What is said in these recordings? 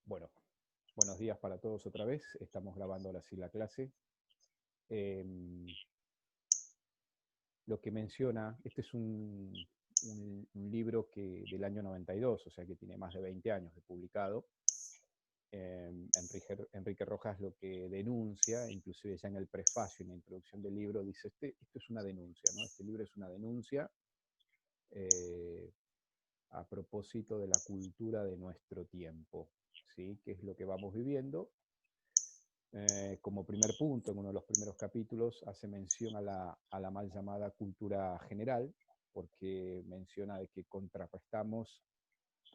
Bueno, buenos días para todos otra vez. Estamos grabando ahora sí la clase. Lo que menciona, este es un libro del año 92, o sea que tiene más de 20 años de publicado. Enrique Rojas lo que denuncia, inclusive ya en el prefacio, en la introducción del libro, dice, esto es una denuncia, ¿no? Este libro es una denuncia a propósito de la cultura de nuestro tiempo, ¿sí? Que es lo que vamos viviendo. Como primer punto, en uno de los primeros capítulos, hace mención a la mal llamada cultura general, porque menciona de que contrarrestamos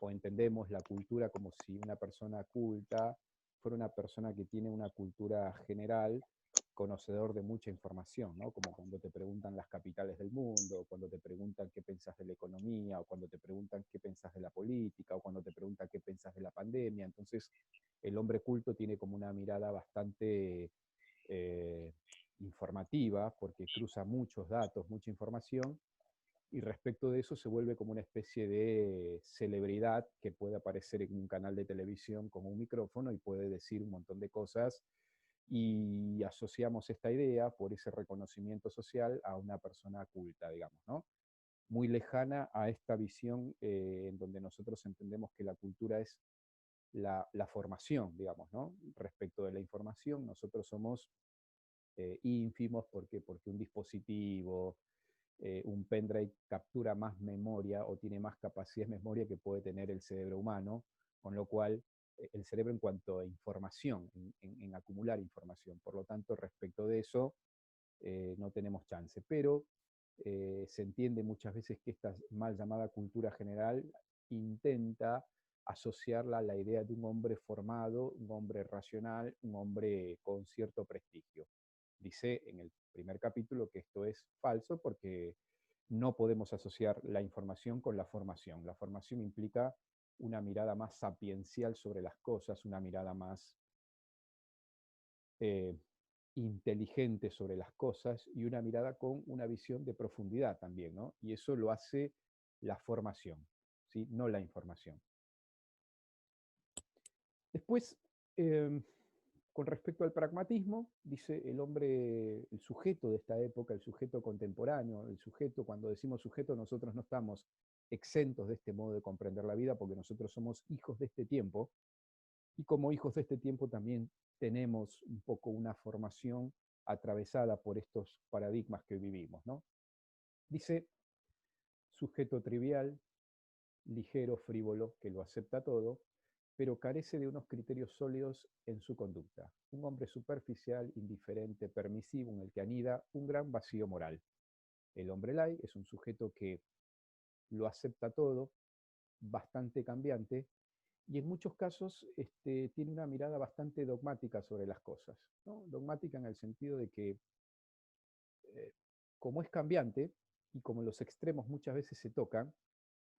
o entendemos la cultura como si una persona culta fuera una persona que tiene una cultura general, conocedor de mucha información, ¿no? Como cuando te preguntan las capitales del mundo, cuando te preguntan qué pensás de la economía, o cuando te preguntan qué pensás de la política, o cuando te preguntan qué pensás de la pandemia. Entonces, el hombre culto tiene como una mirada bastante informativa, porque cruza muchos datos, mucha información, y respecto de eso se vuelve como una especie de celebridad que puede aparecer en un canal de televisión con un micrófono y puede decir un montón de cosas, y asociamos esta idea por ese reconocimiento social a una persona culta, digamos, ¿no? Muy lejana a esta visión en donde nosotros entendemos que la cultura es la formación, digamos, ¿no? Respecto de la información, nosotros somos ínfimos porque un dispositivo, un pendrive captura más memoria o tiene más capacidad de memoria que puede tener el cerebro humano, con lo cual el cerebro en cuanto a información, en acumular información. Por lo tanto, respecto de eso, no tenemos chance. Pero se entiende muchas veces que esta mal llamada cultura general intenta asociarla a la idea de un hombre formado, un hombre racional, un hombre con cierto prestigio. Dice en el primer capítulo que esto es falso porque no podemos asociar la información con la formación. La formación implica una mirada más sapiencial sobre las cosas, una mirada más eh, inteligente sobre las cosas y una mirada con una visión de profundidad también, ¿no? Y eso lo hace la formación, ¿sí? No la información. Después, con respecto al pragmatismo, dice el hombre, el sujeto de esta época, el sujeto contemporáneo, el sujeto, cuando decimos sujeto, nosotros no estamos exentos de este modo de comprender la vida porque nosotros somos hijos de este tiempo, y como hijos de este tiempo también tenemos un poco una formación atravesada por estos paradigmas que vivimos, ¿no? Dice, sujeto trivial, ligero, frívolo, que lo acepta todo, pero carece de unos criterios sólidos en su conducta. Un hombre superficial, indiferente, permisivo, en el que anida un gran vacío moral. El hombre lai es un sujeto que lo acepta todo, bastante cambiante, y en muchos casos tiene una mirada bastante dogmática sobre las cosas, ¿no? Dogmática en el sentido de que, eh, como es cambiante y como los extremos muchas veces se tocan,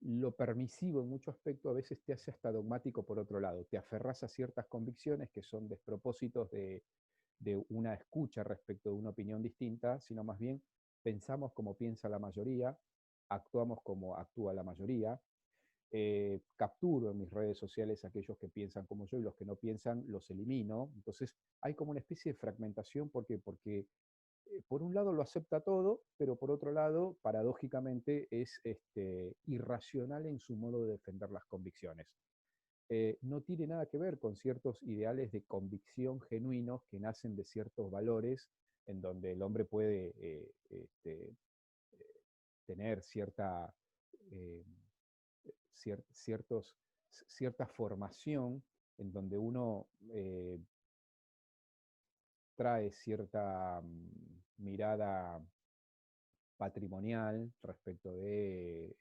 lo permisivo en mucho aspecto a veces te hace hasta dogmático por otro lado. Te aferras a ciertas convicciones que son despropósitos de una escucha respecto de una opinión distinta, sino más bien pensamos como piensa la mayoría, actuamos como actúa la mayoría. Capturo en mis redes sociales a aquellos que piensan como yo y los que no piensan los elimino. Entonces hay como una especie de fragmentación. ¿Por qué? Porque por un lado lo acepta todo, pero por otro lado, paradójicamente, es irracional en su modo de defender las convicciones. No tiene nada que ver con ciertos ideales de convicción genuinos que nacen de ciertos valores en donde el hombre puede tener eh, ciertos, cierta formación en donde uno trae cierta mirada patrimonial respecto de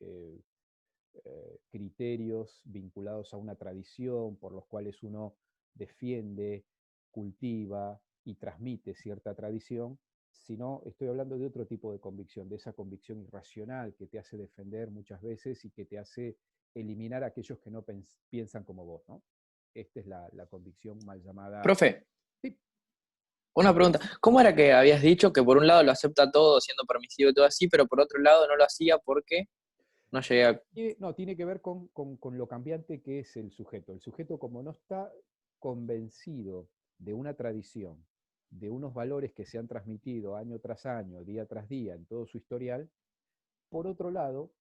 criterios vinculados a una tradición por los cuales uno defiende, cultiva y transmite cierta tradición, sino estoy hablando de otro tipo de convicción, de esa convicción irracional que te hace defender muchas veces y que te hace eliminar a aquellos que no piensan como vos, ¿no? Esta es la convicción mal llamada. Profe, Sí. una pregunta. ¿Cómo era que habías dicho que por un lado lo acepta todo siendo permisivo y todo así, pero por otro lado no lo hacía porque? No llegué a... No, tiene que ver con lo cambiante que es el sujeto. El sujeto, como no está convencido de una tradición, de unos valores que se han transmitido año tras año, día tras día, en todo su historial. Por otro lado,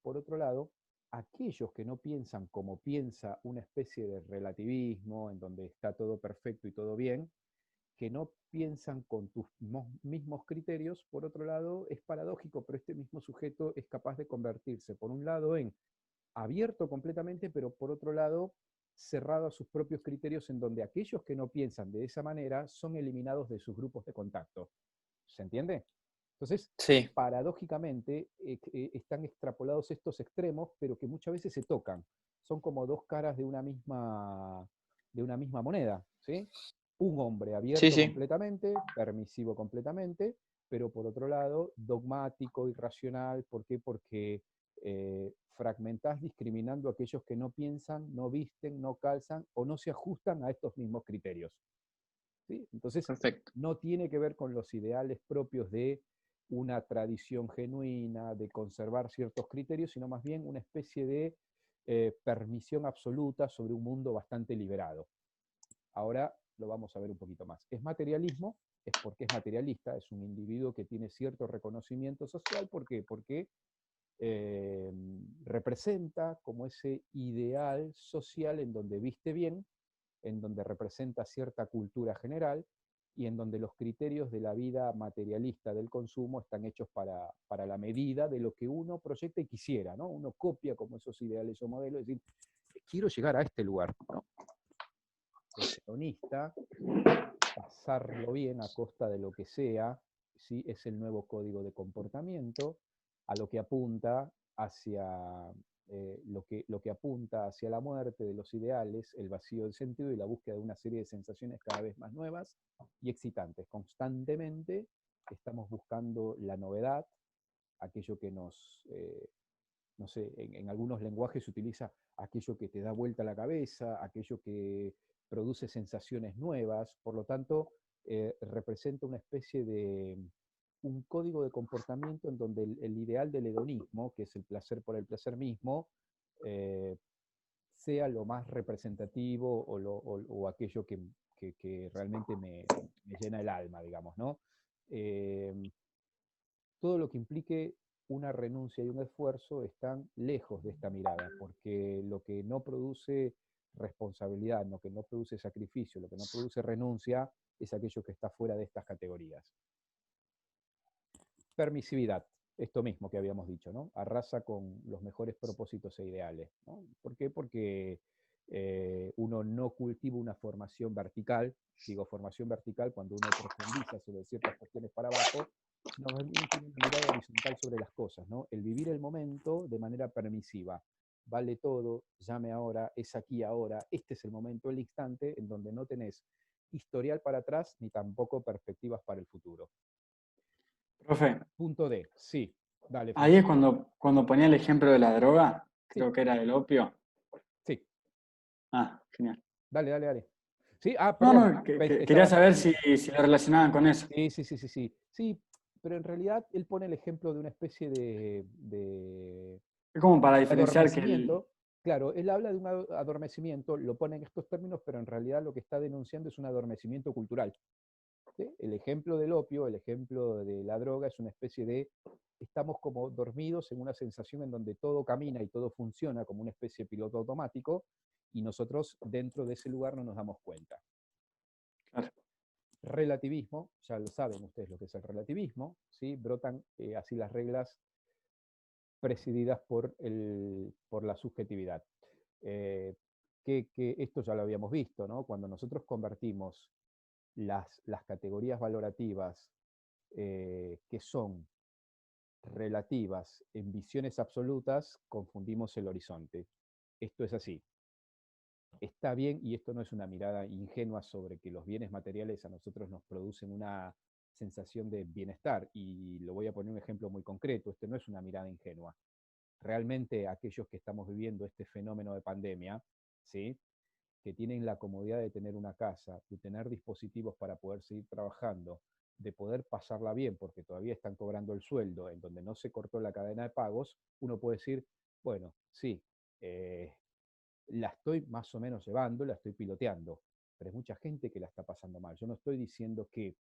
aquellos que no piensan como piensa una especie de relativismo, en donde está todo perfecto y todo bien, que no piensan con tus mismos criterios, por otro lado, es paradójico, pero este mismo sujeto es capaz de convertirse, por un lado, en abierto completamente, pero por otro lado, cerrado a sus propios criterios, en donde aquellos que no piensan de esa manera son eliminados de sus grupos de contacto. ¿Se entiende? Entonces, Sí, paradójicamente, están extrapolados estos extremos, pero que muchas veces se tocan. Son como dos caras de una misma moneda, ¿sí? Un hombre sí, abierto sí, completamente, permisivo completamente, pero por otro lado, dogmático, irracional. ¿Por qué? Porque fragmentás discriminando a aquellos que no piensan, no visten, no calzan o no se ajustan a estos mismos criterios. ¿Sí? Entonces, perfecto. no tiene que ver con los ideales propios de una tradición genuina, de conservar ciertos criterios, sino más bien una especie de permisión absoluta sobre un mundo bastante liberado. Ahora lo vamos a ver un poquito más. Es materialismo, es porque es materialista, es un individuo que tiene cierto reconocimiento social. ¿Por qué? Porque representa como ese ideal social en donde viste bien, en donde representa cierta cultura general y en donde los criterios de la vida materialista del consumo están hechos para la medida de lo que uno proyecta y quisiera, ¿no? Uno copia como esos ideales o modelos, es decir, quiero llegar a este lugar, ¿no? El hedonista, pasarlo bien a costa de lo que sea, ¿sí? Es el nuevo código de comportamiento a lo que apunta hacia lo que apunta hacia la muerte de los ideales, el vacío del sentido y la búsqueda de una serie de sensaciones cada vez más nuevas y excitantes. Constantemente estamos buscando la novedad, aquello que no sé, en algunos lenguajes se utiliza aquello que te da vuelta la cabeza, aquello que produce sensaciones nuevas. Por lo tanto, representa una especie de un código de comportamiento en donde el ideal del hedonismo, que es el placer por el placer mismo, eh, sea lo más representativo o aquello que realmente me llena el alma, digamos, ¿no? Eh, Todo lo que implique una renuncia y un esfuerzo están lejos de esta mirada, porque lo que no produce responsabilidad, lo que no produce sacrificio, lo que no produce renuncia, es aquello que está fuera de estas categorías. Permisividad, esto mismo que habíamos dicho, ¿no? Arrasa con los mejores propósitos e ideales, ¿no? ¿Por qué? Porque uno no cultiva una formación vertical, digo formación vertical cuando uno profundiza sobre ciertas cuestiones para abajo, sino más bien tiene una mirada horizontal sobre las cosas, ¿no? El vivir el momento de manera permisiva. Vale todo, llame ahora, es aquí ahora, este es el momento, el instante en donde no tenés historial para atrás ni tampoco perspectivas para el futuro. Profe, Punto D, sí. Dale, ahí es Francisco. cuando ponía el ejemplo de la droga, Sí, creo que era el opio. sí. Ah, genial. Dale, dale, dale. Sí, No, perdón. no, quería Estaba saber si lo relacionaban con eso. Sí, sí, sí, sí, sí. Sí, pero en realidad él pone el ejemplo de una especie de Es como para diferenciar que el... adormecimiento. Claro, él habla de un adormecimiento, lo pone en estos términos, pero en realidad lo que está denunciando es un adormecimiento cultural. ¿Sí? El ejemplo del opio, el ejemplo de la droga es una especie de, estamos como dormidos en una sensación en donde todo camina y todo funciona como una especie de piloto automático y nosotros dentro de ese lugar no nos damos cuenta. Claro, Relativismo, ya lo saben ustedes lo que es el relativismo, ¿sí? Brotan así las reglas presididas por la subjetividad. Eh, que esto ya lo habíamos visto, ¿no? Cuando nosotros convertimos las categorías valorativas que son relativas en visiones absolutas, confundimos el horizonte. Esto es así. Está bien, y esto no es una mirada ingenua sobre que los bienes materiales a nosotros nos producen una sensación de bienestar, y lo voy a poner un ejemplo muy concreto, esto no es una mirada ingenua. Realmente aquellos que estamos viviendo este fenómeno de pandemia, ¿sí? Que tienen la comodidad de tener una casa, de tener dispositivos para poder seguir trabajando, de poder pasarla bien porque todavía están cobrando el sueldo, en donde no se cortó la cadena de pagos, uno puede decir, Bueno, sí, eh, la estoy más o menos llevando, la estoy piloteando, pero hay mucha gente que la está pasando mal. Yo no estoy diciendo que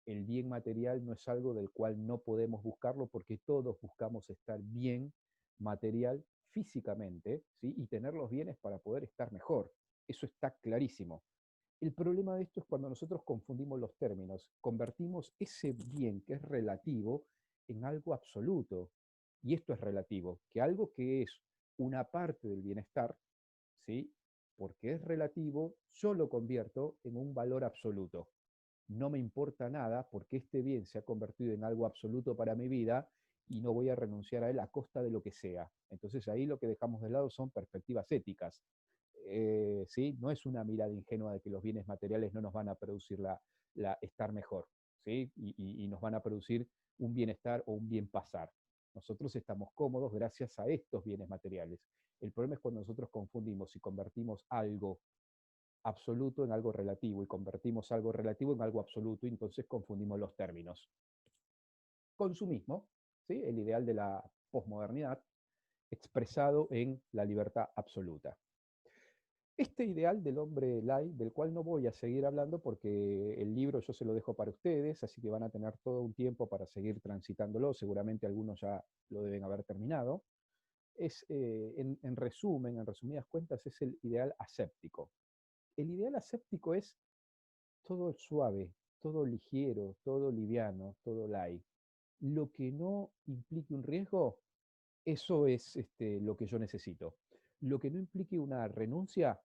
el bien material no es algo del cual no podemos buscarlo, porque todos buscamos estar bien material físicamente, ¿sí? Y tener los bienes para poder estar mejor. Eso está clarísimo. El problema de esto es cuando nosotros confundimos los términos, convertimos ese bien que es relativo en algo absoluto. Y esto es relativo, que algo que es una parte del bienestar, ¿sí? Porque es relativo, yo lo convierto en un valor absoluto. No me importa nada porque este bien se ha convertido en algo absoluto para mi vida y no voy a renunciar a él a costa de lo que sea. Entonces ahí lo que dejamos de lado son perspectivas éticas. ¿Sí? No es una mirada ingenua de que los bienes materiales no nos van a producir estar mejor, ¿sí? Y nos van a producir un bienestar o un bien pasar. Nosotros estamos cómodos gracias a estos bienes materiales. El problema es cuando nosotros confundimos y convertimos algo absoluto en algo relativo y convertimos algo relativo en algo absoluto y entonces confundimos los términos. Consumismo, ¿sí? El ideal de la posmodernidad expresado en la libertad absoluta. Este ideal del hombre light, del cual no voy a seguir hablando porque el libro yo se lo dejo para ustedes, así que van a tener todo un tiempo para seguir transitándolo, seguramente algunos ya lo deben haber terminado, es, en resumen, en resumidas cuentas, es el ideal aséptico. El ideal aséptico es todo suave, todo ligero, todo liviano, todo light. Lo que no implique un riesgo, eso es lo que yo necesito. Lo que no implique una renuncia,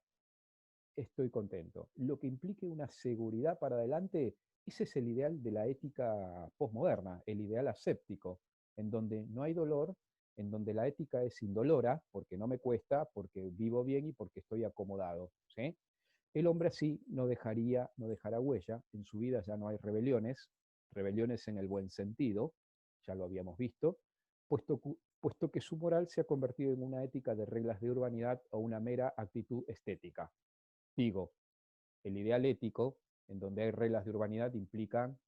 estoy contento. Lo que implique una seguridad para adelante, ese es el ideal de la ética postmoderna, el ideal aséptico, en donde no hay dolor, en donde la ética es indolora, porque no me cuesta, porque vivo bien y porque estoy acomodado, ¿sí? El hombre así no dejará huella, en su vida ya no hay rebeliones en el buen sentido, ya lo habíamos visto, puesto que su moral se ha convertido en una ética de reglas de urbanidad o una mera actitud estética. Digo, el ideal ético, en donde hay reglas de urbanidad, implican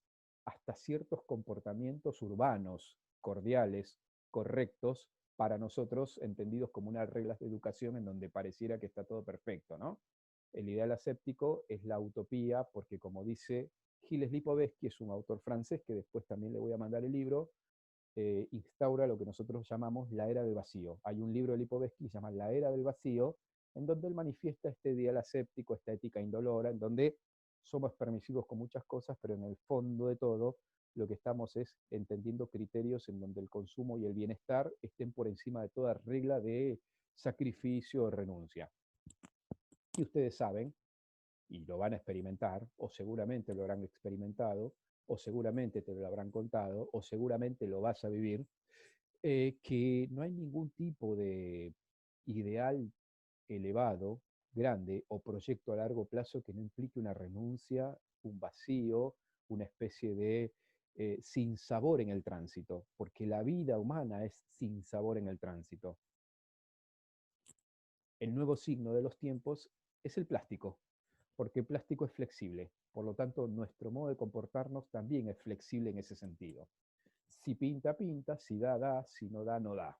hasta ciertos comportamientos urbanos, cordiales, correctos, para nosotros entendidos como unas reglas de educación en donde pareciera que está todo perfecto, ¿no? El ideal aséptico es la utopía, porque como dice Gilles Lipovetsky, es un autor francés que después también le voy a mandar el libro, instaura lo que nosotros llamamos la era del vacío. Hay un libro de Lipovetsky que se llama La era del vacío, en donde él manifiesta este ideal aséptico, esta ética indolora, en donde somos permisivos con muchas cosas, pero en el fondo de todo lo que estamos es entendiendo criterios en donde el consumo y el bienestar estén por encima de toda regla de sacrificio o renuncia. Y ustedes saben, y lo van a experimentar, o seguramente lo habrán experimentado, o seguramente te lo habrán contado, o seguramente lo vas a vivir, que no hay ningún tipo de ideal elevado, grande o proyecto a largo plazo que no implique una renuncia, un vacío, una especie de sinsabor en el tránsito, porque la vida humana es sinsabor en el tránsito. El nuevo signo de los tiempos es el plástico, porque el plástico es flexible, por lo tanto nuestro modo de comportarnos también es flexible en ese sentido. Si pinta, pinta, si da, da, si no da, no da.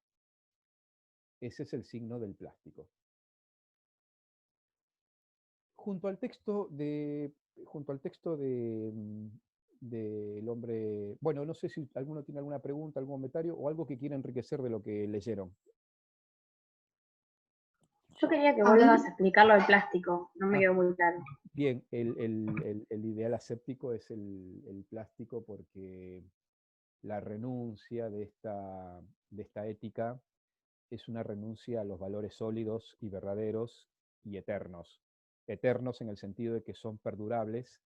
Ese es el signo del plástico. Junto al texto de, junto al texto del hombre, bueno, no sé si alguno tiene alguna pregunta, algún comentario o algo que quiera enriquecer de lo que leyeron. Yo quería que vuelvas a explicar lo del plástico, no me quedó muy claro. Bien, el ideal aséptico es el plástico porque la renuncia de esta ética es una renuncia a los valores sólidos y verdaderos y eternos. Eternos en el sentido de que son perdurables.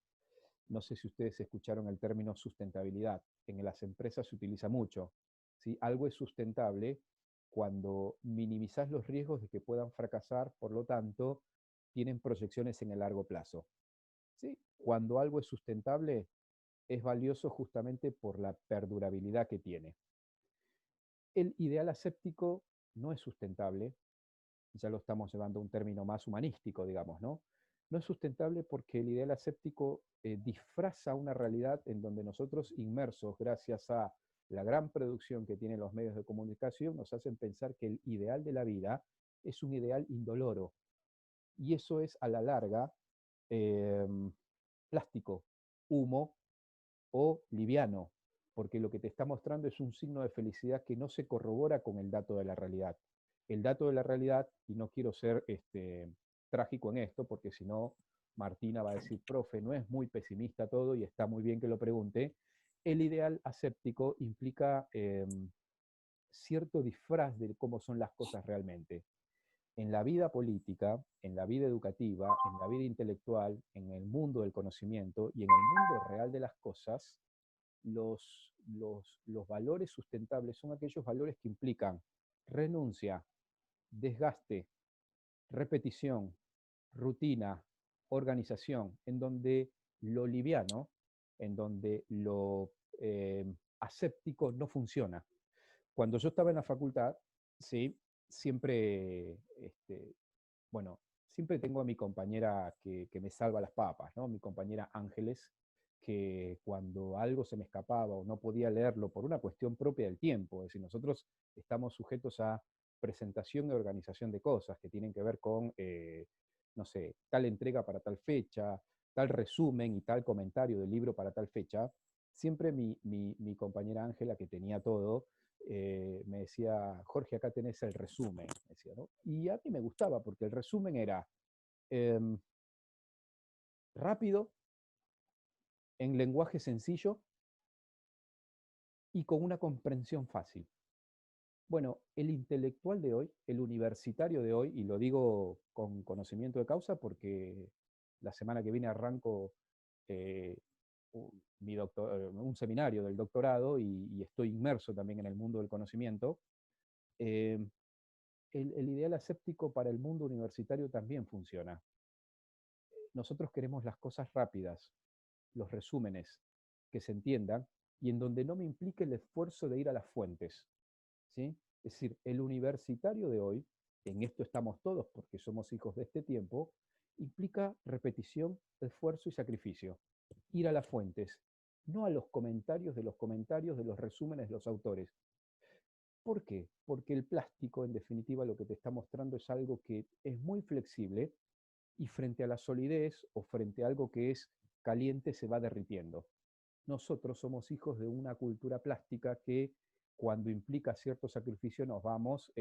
No sé si ustedes escucharon el término sustentabilidad. En las empresas se utiliza mucho. ¿Sí? Algo es sustentable cuando minimizás los riesgos de que puedan fracasar, por lo tanto, tienen proyecciones en el largo plazo. ¿Sí? Cuando algo es sustentable, es valioso justamente por la perdurabilidad que tiene. El ideal aséptico no es sustentable, ya lo estamos llevando a un término más humanístico, digamos, ¿no? No es sustentable porque el ideal aséptico disfraza una realidad en donde nosotros, inmersos gracias a la gran producción que tienen los medios de comunicación nos hacen pensar que el ideal de la vida es un ideal indoloro. Y eso es a la larga eh, plástico, humo o liviano, porque lo que te está mostrando es un signo de felicidad que no se corrobora con el dato de la realidad. El dato de la realidad, y no quiero ser trágico en esto, porque si no, Martina va a decir, profe, no es muy pesimista todo y está muy bien que lo pregunte. El ideal aséptico implica cierto disfraz de cómo son las cosas realmente. En la vida política, en la vida educativa, en la vida intelectual, en el mundo del conocimiento y en el mundo real de las cosas, los valores sustentables son aquellos valores que implican renuncia, desgaste, repetición, rutina, organización, en donde lo liviano, en donde lo aséptico no funciona. Cuando yo estaba en la facultad, sí, siempre, bueno, siempre tengo a mi compañera que me salva las papas, ¿no? Mi compañera Ángeles, que cuando algo se me escapaba o no podía leerlo por una cuestión propia del tiempo, es decir, nosotros estamos sujetos a presentación y organización de cosas que tienen que ver con, no sé, tal entrega para tal fecha, tal resumen y tal comentario del libro para tal fecha. Siempre mi compañera Ángela, que tenía todo, me decía, Jorge, acá tenés el resumen, decía, ¿no? Y a mí me gustaba porque el resumen era rápido, en lenguaje sencillo y con una comprensión fácil. Bueno, el intelectual de hoy, el universitario de hoy, y lo digo con conocimiento de causa porque la semana que viene arranco un seminario del doctorado y estoy inmerso también en el mundo del conocimiento. El ideal aséptico para el mundo universitario también funciona. Nosotros queremos las cosas rápidas, los resúmenes, que se entiendan, y en donde no me implique el esfuerzo de ir a las fuentes, ¿sí? Es decir, el universitario de hoy, en esto estamos todos porque somos hijos de este tiempo, implica repetición, esfuerzo y sacrificio. Ir a las fuentes, no a los comentarios, de los resúmenes de los autores. ¿Por qué? Porque el plástico, en definitiva, lo que te está mostrando es algo que es muy flexible y frente a la solidez o frente a algo que es caliente se va derritiendo. Nosotros somos hijos de una cultura plástica que cuando implica cierto sacrificio nos vamos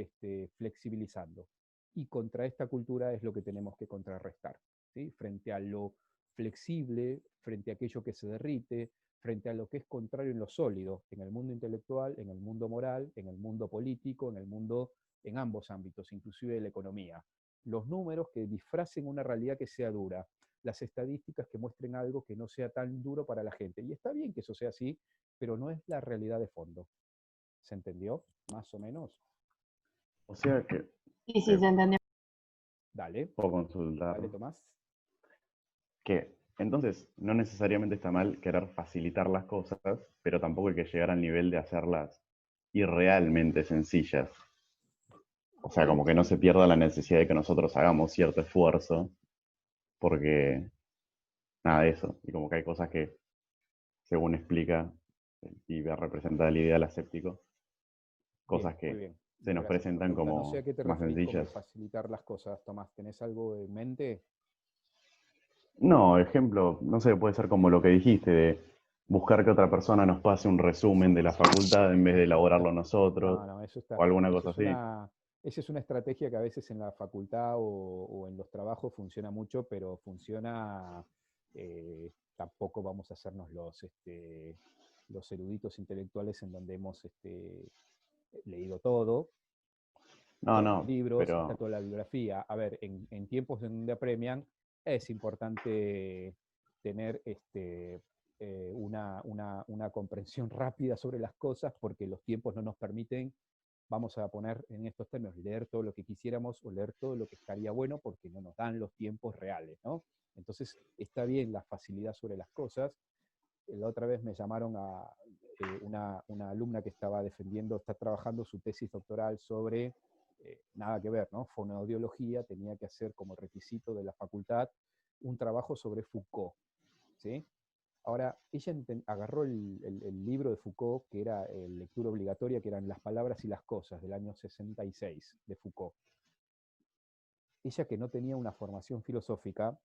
flexibilizando. Y contra esta cultura es lo que tenemos que contrarrestar, ¿sí? Frente a lo flexible, frente a aquello que se derrite, frente a lo que es contrario en lo sólido, en el mundo intelectual, en el mundo moral, en el mundo político, en ambos ámbitos, inclusive de la economía. Los números que disfracen una realidad que sea dura, las estadísticas que muestren algo que no sea tan duro para la gente. Y está bien que eso sea así, pero no es la realidad de fondo. ¿Se entendió? Más o menos. O sea que Sí, sí, se entendió. Dale, puedo consultar dale, Tomás. que entonces no necesariamente está mal querer facilitar las cosas, pero tampoco hay que llegar al nivel de hacerlas irrealmente sencillas. O sea, como que no se pierda la necesidad de que nosotros hagamos cierto esfuerzo, porque nada de eso. Y como que hay cosas que, según explica el pibe, representa el ideal aséptico, cosas Bien, muy que bien. se nos Gracias por la presentan pregunta. No sé a como qué te más referís con sencillas. facilitar las cosas, Tomás. ¿Tenés algo en mente? No, ejemplo, no sé, puede ser como lo que dijiste, de buscar que otra persona nos pase un resumen de la facultad en vez de elaborarlo nosotros, No, eso o alguna eso cosa es así. esa es una estrategia que a veces en la facultad o en los trabajos funciona mucho, pero funciona, tampoco vamos a hacernos los eruditos intelectuales en donde hemos leído todo, No, todos los no, libros, está pero toda la bibliografía. A ver, en tiempos en donde apremian, es importante tener una comprensión rápida sobre las cosas porque los tiempos no nos permiten, vamos a poner en estos términos, leer todo lo que quisiéramos o leer todo lo que estaría bueno porque no nos dan los tiempos reales, ¿no? Entonces, está bien la facilidad sobre las cosas. La otra vez me llamaron a una alumna que estaba defendiendo, está trabajando su tesis doctoral sobre nada que ver, ¿no? Fonoaudiología, tenía que hacer como requisito de la facultad un trabajo sobre Foucault, ¿sí? Ahora, ella agarró el libro de Foucault, que era lectura obligatoria, que eran Las palabras y las cosas, del año 66, de Foucault. Ella, que no tenía una formación filosófica,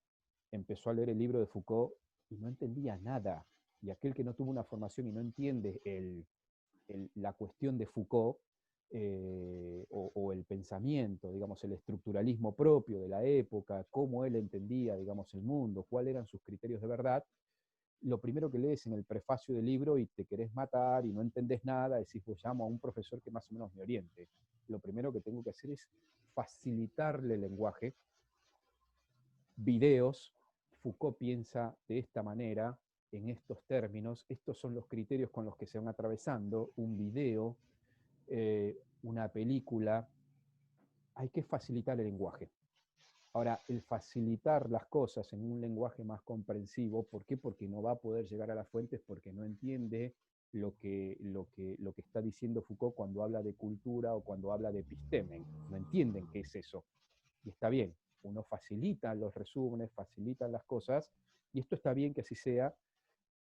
empezó a leer el libro de Foucault y no entendía nada. Y aquel que no tuvo una formación y no entiende la cuestión de Foucault, o el pensamiento, digamos, el estructuralismo propio de la época, cómo él entendía, digamos, el mundo, cuáles eran sus criterios de verdad, lo primero que lees en el prefacio del libro y te querés matar y no entendés nada, decís, pues llamo a un profesor que más o menos me oriente. Lo primero que tengo que hacer es facilitarle el lenguaje, videos. Foucault piensa de esta manera, en estos términos, estos son los criterios con los que se van atravesando, un video, una película, hay que facilitar el lenguaje. Ahora, el facilitar las cosas en un lenguaje más comprensivo, ¿por qué? Porque no va a poder llegar a las fuentes porque no entiende lo que está diciendo Foucault cuando habla de cultura o cuando habla de epistemen. No entienden qué es eso. Y está bien, uno facilita los resúmenes, facilita las cosas, y esto está bien que así sea,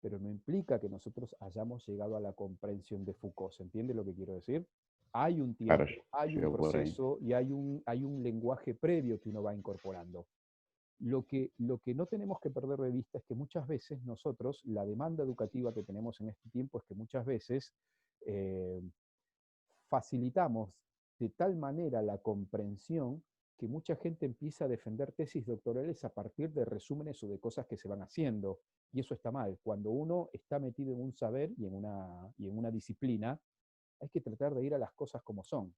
pero no implica que nosotros hayamos llegado a la comprensión de Foucault. ¿Se entiende lo que quiero decir? Hay un tiempo, Claro, hay un proceso y hay un lenguaje previo que uno va incorporando. Lo que no tenemos que perder de vista es que muchas veces nosotros, la demanda educativa que tenemos en este tiempo es que muchas veces eh, facilitamos de tal manera la comprensión que mucha gente empieza a defender tesis doctorales a partir de resúmenes o de cosas que se van haciendo. Y eso está mal. Cuando uno está metido en un saber y en una disciplina, hay que tratar de ir a las cosas como son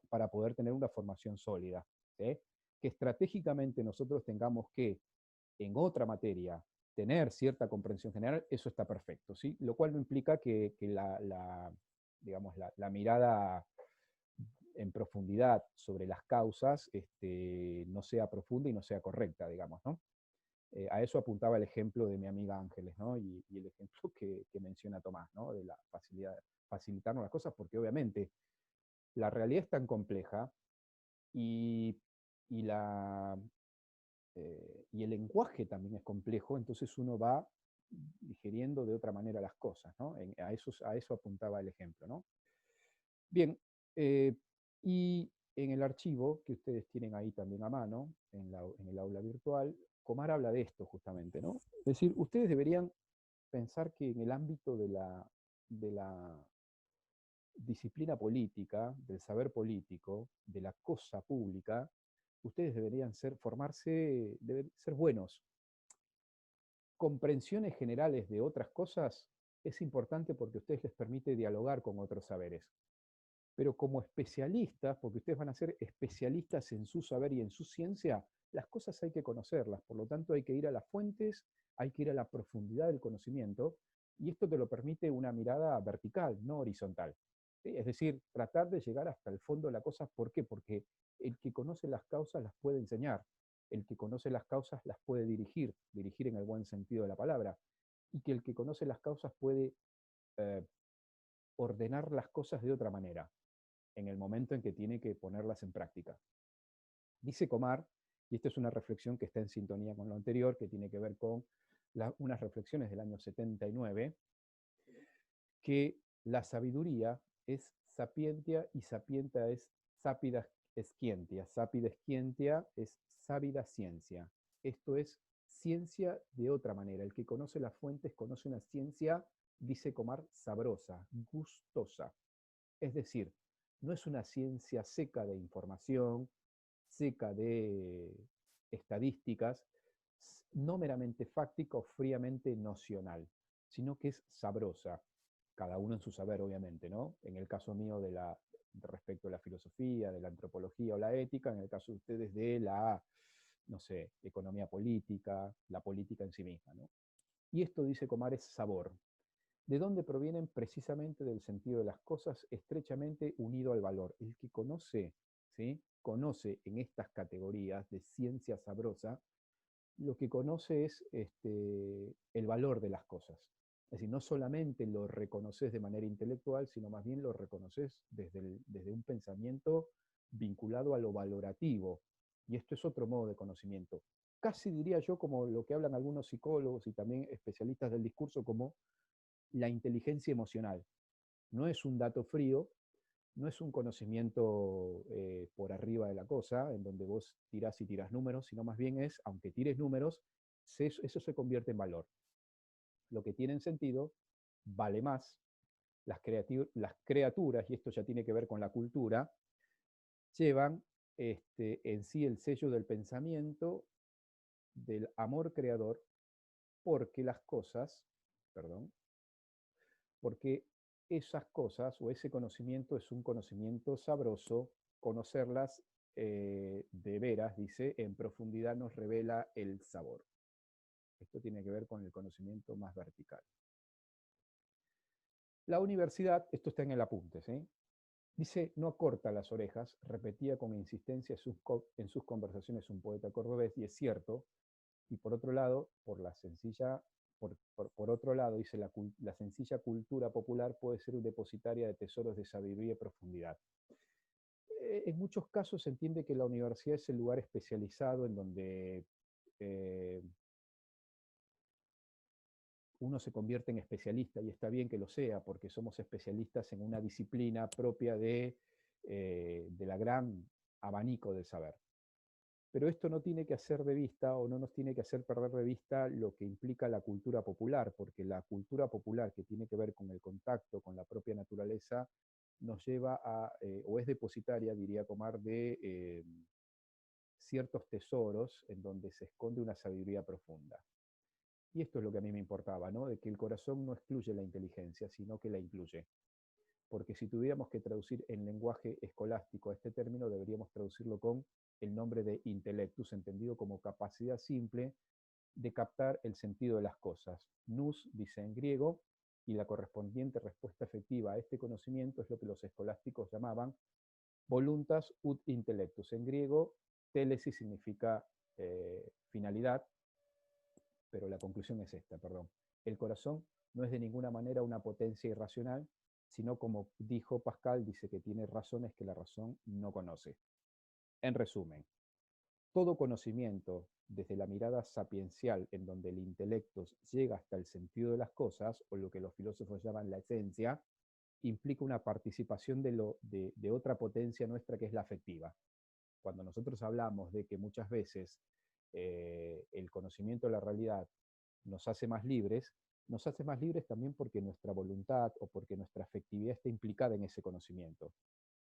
para poder tener una formación sólida. ¿Sí? Que estratégicamente nosotros tengamos que, en otra materia, tener cierta comprensión general, eso está perfecto. ¿Sí? Lo cual no implica que digamos, la mirada en profundidad sobre las causas no sea profunda y no sea correcta, digamos, ¿no? A eso apuntaba el ejemplo de mi amiga Ángeles, ¿no? Y el ejemplo que menciona Tomás, ¿no? De la facilidad, facilitarnos las cosas, porque obviamente la realidad es tan compleja y, y, la, y el lenguaje también es complejo, entonces uno va digiriendo de otra manera las cosas, ¿no? A eso apuntaba el ejemplo, ¿no? Bien, y en el archivo que ustedes tienen ahí también a mano, en el aula virtual, Comar habla de esto justamente, ¿no? Es decir, ustedes deberían pensar que en el ámbito de la disciplina política, del saber político, de la cosa pública, ustedes deberían formarse, deben ser buenos. Comprensiones generales de otras cosas es importante porque a ustedes les permite dialogar con otros saberes. Pero como especialistas, porque ustedes van a ser especialistas en su saber y en su ciencia, las cosas hay que conocerlas, por lo tanto hay que ir a las fuentes, hay que ir a la profundidad del conocimiento, y esto te lo permite una mirada vertical, no horizontal. ¿Sí? Es decir, tratar de llegar hasta el fondo de la cosa. ¿Por qué? Porque el que conoce las causas las puede enseñar, el que conoce las causas las puede dirigir en el buen sentido de la palabra, y que el que conoce las causas puede eh, ordenar las cosas de otra manera en el momento en que tiene que ponerlas en práctica. Dice Comar, y esta es una reflexión que está en sintonía con lo anterior, que tiene que ver con unas reflexiones del año 79, que la sabiduría es sapientia y sapienta es sapida escientia. Sapida escientia es sábida ciencia. Esto es ciencia de otra manera. El que conoce las fuentes conoce una ciencia, dice Comar, sabrosa, gustosa. Es decir, no es una ciencia seca de información, seca de estadísticas, no meramente fáctica o fríamente nocional, sino que es sabrosa, cada uno en su saber, obviamente, ¿no? En el caso mío respecto a la filosofía, de la antropología o la ética, en el caso de ustedes de la, no sé, economía política, la política en sí misma, ¿no? Y esto, dice Comar, es sabor. ¿De dónde provienen? Precisamente del sentido de las cosas, estrechamente unido al valor. El que conoce, ¿sí? Conoce en estas categorías de ciencia sabrosa, lo que conoce es el valor de las cosas. Es decir, no solamente lo reconoces de manera intelectual, sino más bien lo reconoces desde un pensamiento vinculado a lo valorativo. Y esto es otro modo de conocimiento. casi diría yo como lo que hablan algunos psicólogos y también especialistas del discurso como la inteligencia emocional. No es un dato frío, no es un conocimiento por arriba de la cosa, en donde vos tirás y tirás números, sino más bien es, aunque tires números, eso se convierte en valor. Lo que tiene sentido vale más. Las criaturas, y esto ya tiene que ver con la cultura, llevan en sí el sello del pensamiento, del amor creador, porque las cosas, perdón, porque esas cosas o ese conocimiento es un conocimiento sabroso, conocerlas de veras, dice, en profundidad nos revela el sabor. Esto tiene que ver con el conocimiento más vertical. La universidad, esto está en el apunte, ¿sí? Dice, no acorta las orejas, repetía con insistencia en sus conversaciones un poeta cordobés, y es cierto, y por otro lado, por otro lado, dice, la sencilla cultura popular puede ser depositaria de tesoros de sabiduría y profundidad. En muchos casos se entiende que la universidad es el lugar especializado en donde uno se convierte en especialista, y está bien que lo sea, porque somos especialistas en una disciplina propia de la gran abanico del saber. Pero esto no tiene que hacer de vista, o no nos tiene que hacer perder de vista lo que implica la cultura popular, porque la cultura popular, que tiene que ver con el contacto con la propia naturaleza, nos lleva a, o es depositaria, diría Comar, de ciertos tesoros en donde se esconde una sabiduría profunda. Y esto es lo que a mí me importaba, ¿no? De que el corazón no excluye la inteligencia, sino que la incluye. Porque si tuviéramos que traducir en lenguaje escolástico este término, deberíamos traducirlo con el nombre de intellectus, entendido como capacidad simple de captar el sentido de las cosas. Nous, dice en griego, y la correspondiente respuesta efectiva a este conocimiento es lo que los escolásticos llamaban voluntas ut intellectus. En griego, télesis significa finalidad, pero la conclusión es esta, perdón. El corazón no es de ninguna manera una potencia irracional, sino, como dijo Pascal, dice que tiene razones que la razón no conoce. En resumen, todo conocimiento, desde la mirada sapiencial, en donde el intelecto llega hasta el sentido de las cosas, o lo que los filósofos llaman la esencia, implica una participación de otra potencia nuestra, que es la afectiva. Cuando nosotros hablamos de que muchas veces el conocimiento de la realidad nos hace más libres también porque nuestra voluntad o porque nuestra afectividad está implicada en ese conocimiento.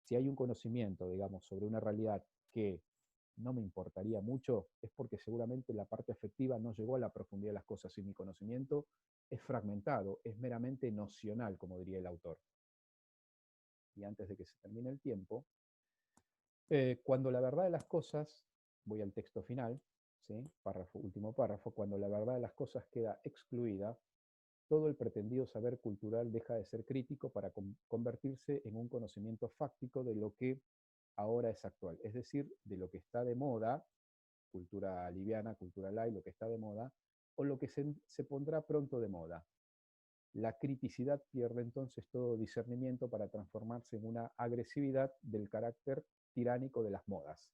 Si hay un conocimiento, digamos, sobre una realidad que no me importaría mucho, es porque seguramente la parte afectiva no llegó a la profundidad de las cosas, y mi conocimiento es fragmentado, es meramente nocional, como diría el autor. Y antes de que se termine el tiempo, cuando la verdad de las cosas, voy al texto final, ¿sí? Último párrafo, cuando la verdad de las cosas queda excluida, todo el pretendido saber cultural deja de ser crítico para convertirse en un conocimiento fáctico de lo que ahora es actual, es decir, de lo que está de moda, cultura liviana, cultura light, lo que está de moda, o lo que se pondrá pronto de moda. La criticidad pierde entonces todo discernimiento para transformarse en una agresividad del carácter tiránico de las modas.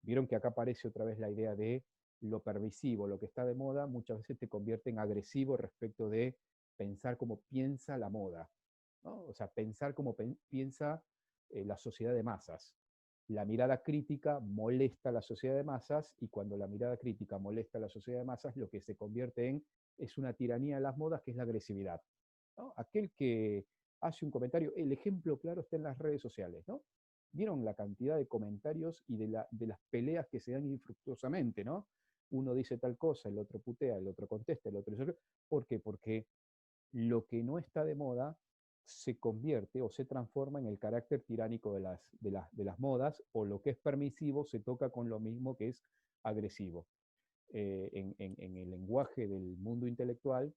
Vieron que acá aparece otra vez la idea de lo permisivo, lo que está de moda muchas veces te convierte en agresivo respecto de pensar como piensa la moda, ¿no? O sea, pensar como piensa la sociedad de masas. La mirada crítica molesta a la sociedad de masas, y cuando la mirada crítica molesta a la sociedad de masas, lo que se convierte en es una tiranía de las modas, que es la agresividad, ¿no? Aquel que hace un comentario, el ejemplo claro está en las redes sociales, ¿no? ¿Vieron la cantidad de comentarios y de las peleas que se dan infructuosamente, ¿no? Uno dice tal cosa, el otro putea, el otro contesta, el otro dice... ¿Por qué? Porque lo que no está de moda se convierte o se transforma en el carácter tiránico de las modas, o lo que es permisivo se toca con lo mismo que es agresivo. En el lenguaje del mundo intelectual,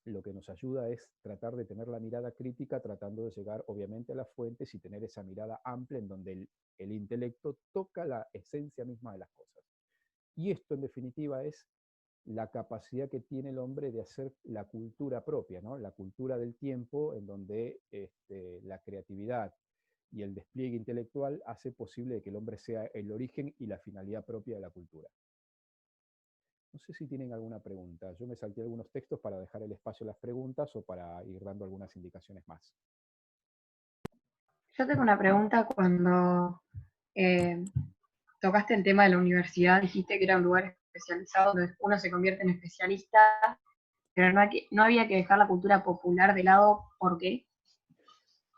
lo que nos ayuda es tratar de tener la mirada crítica, tratando de llegar obviamente a las fuentes y tener esa mirada amplia en donde el intelecto toca la esencia misma de las cosas. Y esto en definitiva es la capacidad que tiene el hombre de hacer la cultura propia, ¿no? La cultura del tiempo, en donde la creatividad y el despliegue intelectual hace posible que el hombre sea el origen y la finalidad propia de la cultura. No sé si tienen alguna pregunta. Yo me salté algunos textos para dejar el espacio a las preguntas o para ir dando algunas indicaciones más. Yo tengo una pregunta cuando eh, tocaste el tema de la universidad, dijiste que era un lugar especializado donde uno se convierte en especialista, pero no había que dejar la cultura popular de lado. ¿Por qué?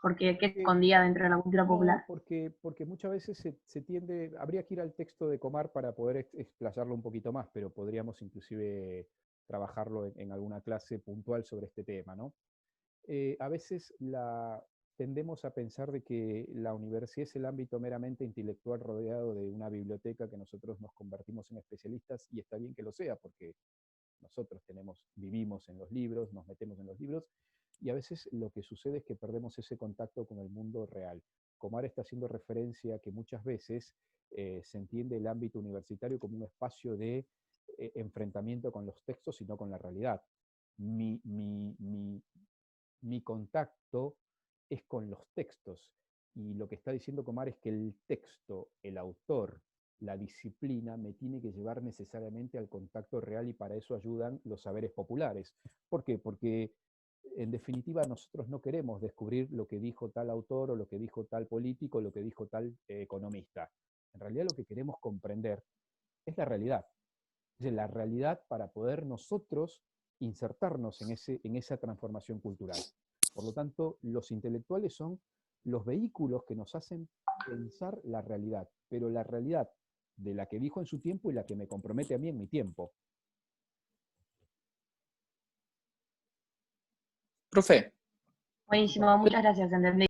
Porque ¿qué se escondía dentro de la cultura popular? No, porque muchas veces se tiende, habría que ir al texto de Comar para poder explayarlo un poquito más, pero podríamos inclusive trabajarlo en alguna clase puntual sobre este tema, ¿no? A veces tendemos a pensar de que la universidad es el ámbito meramente intelectual rodeado de una biblioteca que nosotros nos convertimos en especialistas, y está bien que lo sea, porque nosotros vivimos en los libros, nos metemos en los libros, y a veces lo que sucede es que perdemos ese contacto con el mundo real. Comar está haciendo referencia a que muchas veces se entiende el ámbito universitario como un espacio de enfrentamiento con los textos y no con la realidad. Mi, mi, mi, mi contacto es con los textos, y lo que está diciendo Comar es que el texto, el autor, la disciplina me tiene que llevar necesariamente al contacto real, y para eso ayudan los saberes populares. ¿Por qué? Porque en definitiva nosotros no queremos descubrir lo que dijo tal autor o lo que dijo tal político o lo que dijo tal economista. En realidad lo que queremos comprender es la realidad. Es decir, la realidad para poder nosotros insertarnos en esa transformación cultural. Por lo tanto, los intelectuales son los vehículos que nos hacen pensar la realidad, pero la realidad de la que dijo en su tiempo y la que me compromete a mí en mi tiempo. Profe, Buenísimo, muchas gracias, entendí.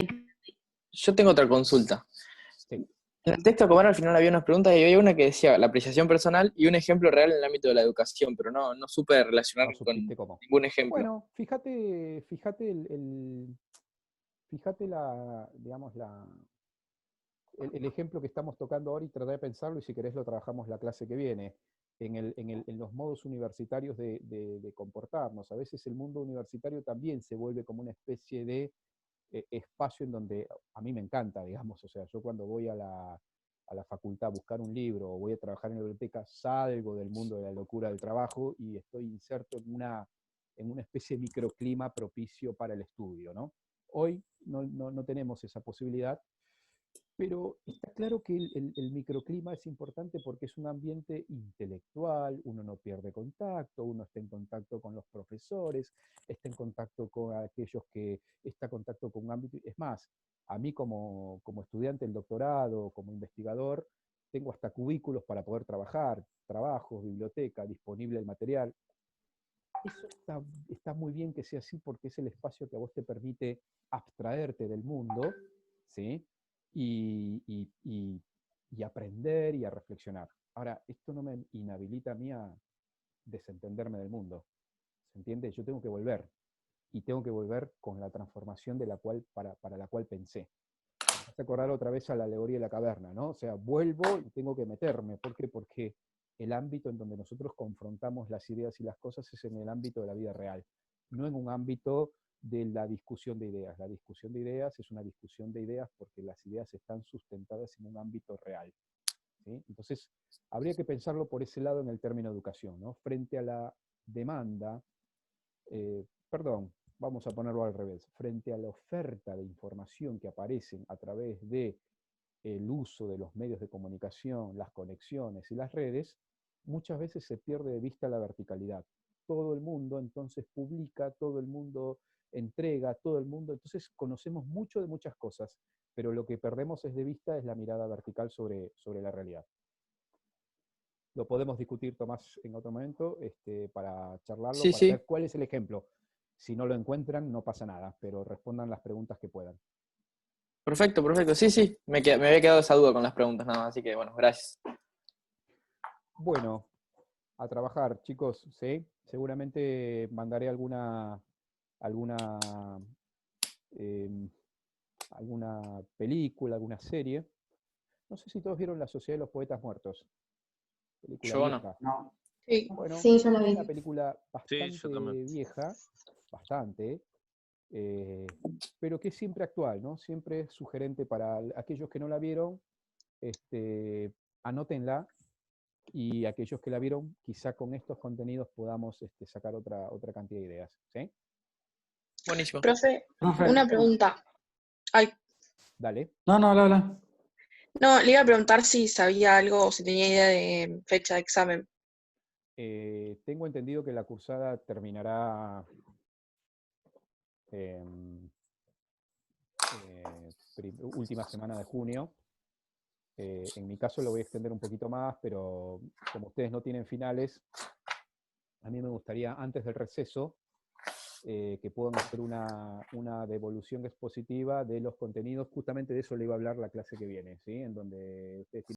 yo tengo otra consulta. Sí. En el texto de Comar al final había unas preguntas y había una que decía la apreciación personal y un ejemplo real en el ámbito de la educación, pero no supe relacionarlo No con supiste cómo. ningún ejemplo. Bueno, fíjate digamos, el ejemplo que estamos tocando ahora, y tratar de pensarlo, y si querés lo trabajamos la clase que viene, en los modos universitarios de comportarnos. A veces el mundo universitario también se vuelve como una especie de espacio en donde a mí me encanta, digamos, o sea, yo cuando voy a la facultad a buscar un libro o voy a trabajar en la biblioteca, salgo del mundo de la locura del trabajo y estoy inserto en una especie de microclima propicio para el estudio, ¿no? Hoy no tenemos esa posibilidad, pero está claro que el microclima es importante porque es un ambiente intelectual, uno no pierde contacto, uno está en contacto con los profesores, está en contacto con aquellos que está en contacto con un ámbito. Es más, a mí como estudiante del doctorado, como investigador, tengo hasta cubículos para poder trabajar, trabajos, biblioteca, disponible el material. Eso está muy bien que sea así, porque es el espacio que a vos te permite abstraerte del mundo, ¿sí? Y aprender y a reflexionar. Ahora, esto no me inhabilita a mí a desentenderme del mundo, ¿se entiende? Yo tengo que volver, y tengo que volver con la transformación para la cual pensé. Me hace acordar otra vez a la alegoría de la caverna, ¿no? O sea, vuelvo y tengo que meterme. ¿Por qué? Porque el ámbito en donde nosotros confrontamos las ideas y las cosas es en el ámbito de la vida real, no en un ámbito de la discusión de ideas. La discusión de ideas es una discusión de ideas porque las ideas están sustentadas en un ámbito real, ¿sí? Entonces, habría que pensarlo por ese lado en el término educación, ¿no? Frente a la demanda, perdón, vamos a ponerlo al revés, frente a la oferta de información que aparecen a través de el uso de los medios de comunicación, las conexiones y las redes, muchas veces se pierde de vista la verticalidad. Todo el mundo entonces publica, todo el mundo entrega, todo el mundo, entonces conocemos mucho de muchas cosas, pero lo que perdemos es de vista es la mirada vertical sobre la realidad. Lo podemos discutir, Tomás, en otro momento, para charlarlo, Sí, para sí. ver cuál es el ejemplo. Si no lo encuentran, no pasa nada, pero respondan las preguntas que puedan. Perfecto, perfecto. Sí, sí. Me había quedado esa duda con las preguntas nada más, así que bueno, gracias. Bueno, a trabajar, chicos, ¿sí? Seguramente mandaré alguna, eh, alguna película, alguna serie. No sé si todos vieron La Sociedad de los Poetas Muertos, película Yo no. vieja. No. Sí, Bueno, sí, yo la es vi. una película Sí, yo bastante también. vieja, bastante, pero que es siempre actual, ¿no? Siempre es sugerente para aquellos que no la vieron, anótenla, y aquellos que la vieron, quizá con estos contenidos podamos sacar otra cantidad de ideas. ¿Sí? Buenísimo. Profe, Profe, una pregunta. Ay, Dale. No, habla. no, le iba a preguntar si sabía algo o si tenía idea de fecha de examen. Tengo entendido que la cursada terminará última semana de junio. En mi caso lo voy a extender un poquito más, pero como ustedes no tienen finales, a mí me gustaría antes del receso que puedan hacer una devolución expositiva de los contenidos. Justamente de eso le iba a hablar la clase que viene, ¿sí? En donde ustedes